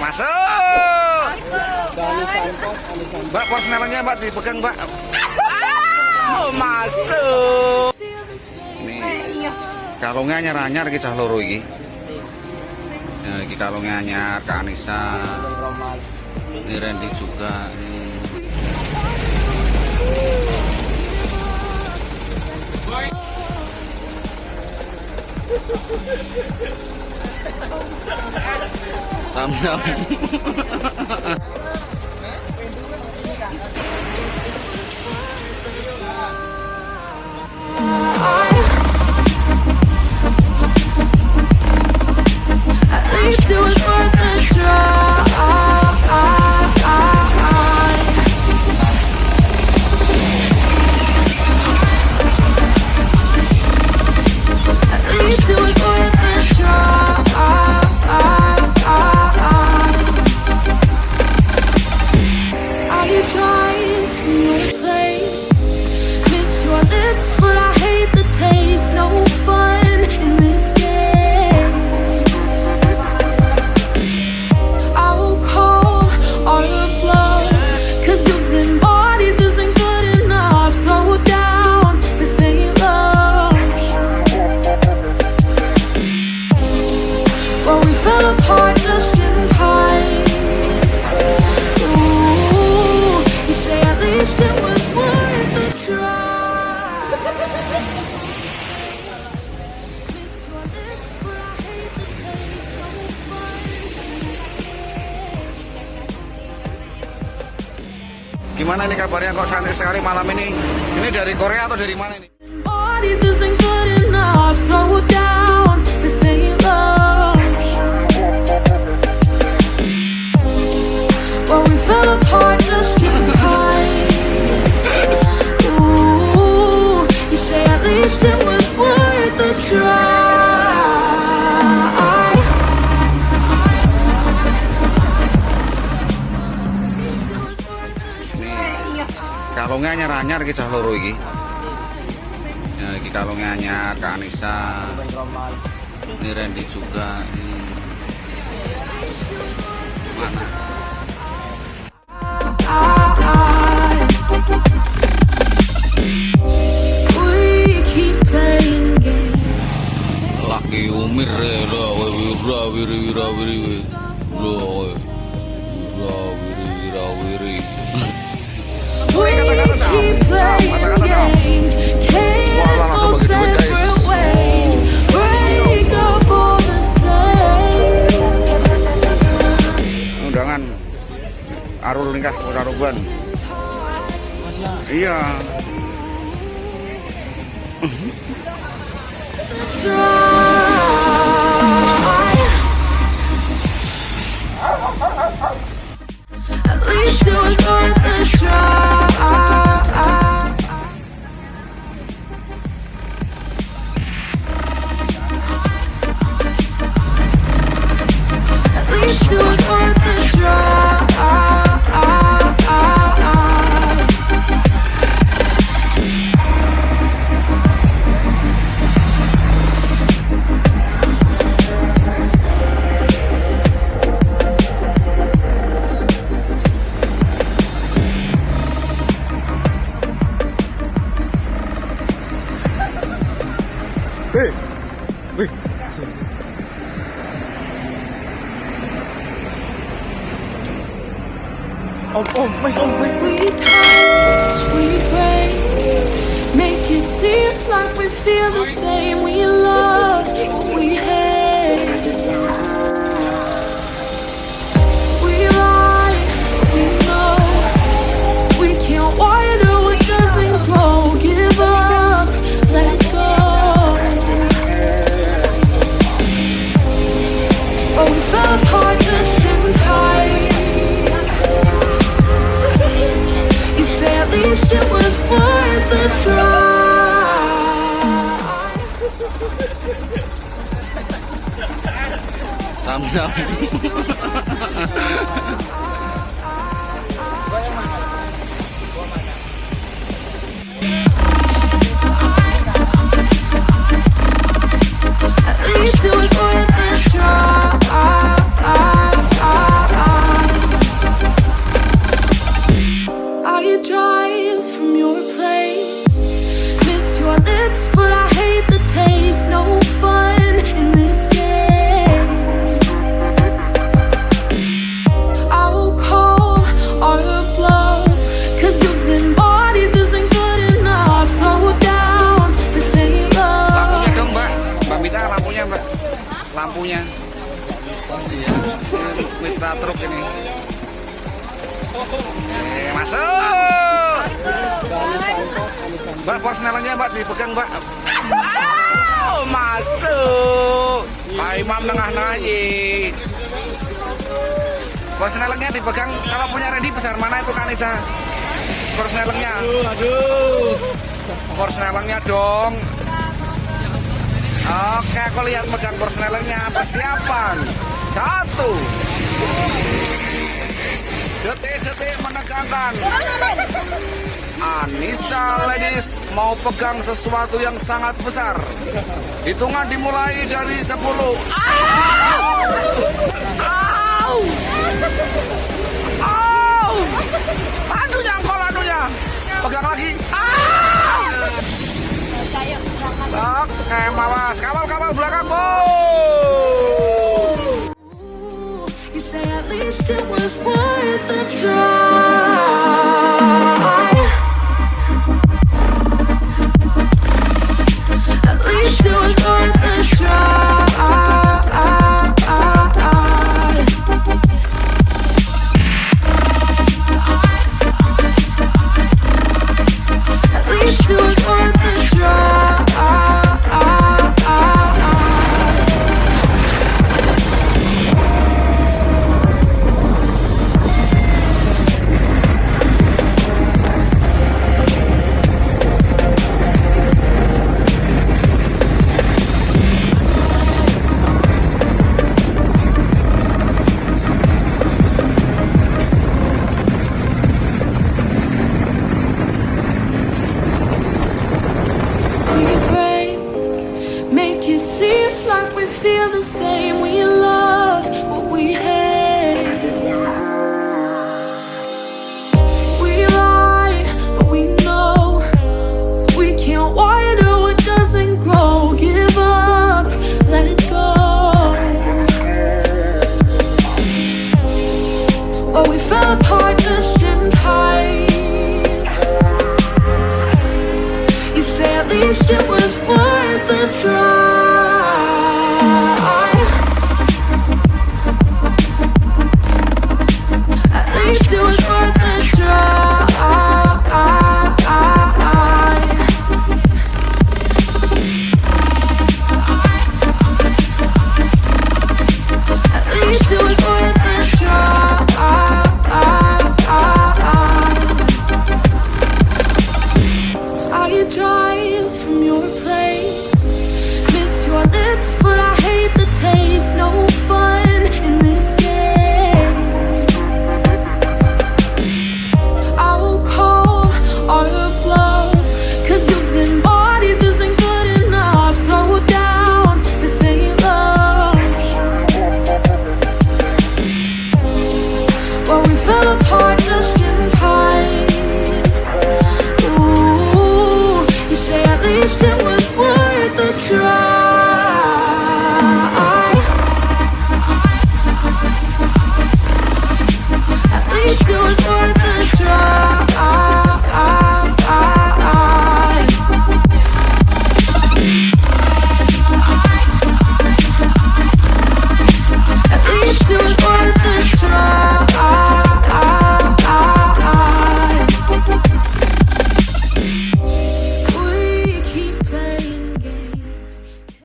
Masuk. Mbak, Porsnelingnya Mbak dipegang Mbak. Oh, masuk. Nih, kalungnya anyar-anyar iki cah loro iki. Nah, iki kalungnya anyar ke Anisa. Ini Rendi juga. Sam-sam. Gimana ini kabarnya kok cantik sekali malam ini? Ini dari Korea atau dari mana ini? Kalungnya anyar-anyar iki cah loro iki. Ya iki kalungnya anyar ke Anisa. Ini Rendi juga. Mana? Laki umir lo wiri. Undangan Arul nikah roban. Iya. Wih. Mas. We touch, we break, make it seem like we feel the same. We love, we hate. We lie, we know. We can't wonder what doesn't go. Give up, let go. Oh, we fell apart just in time. At least it was worth the try. kita truk ini. Masuk. Mbak, Porsnelingnya Mbak dipegang Mbak. Masuk. Pak Imam nengah naik. Porsnelingnya dipegang. Kalau punya Rendi besar mana itu Anisa? Porsnelingnya. Porsnelingnya dong. Oke, aku lihat pegang Porsnelingnya. Persiapan 1. Detik-detik menegangkan. Anisa ladies mau pegang sesuatu yang sangat besar. Hitungan dimulai dari 10. Aduh nyangkol anunya. Pegang lagi. Oke, mawas. Kawal belakang. You say at least it was worth the try. At least it was worth the try. At least it was worth the try. Feel the same, we love what we hate. We lie, but we know we can't water what doesn't grow. Give up, let it go. Well, we fell apart just in time. You say at least it was worth the try. Well, we fell apart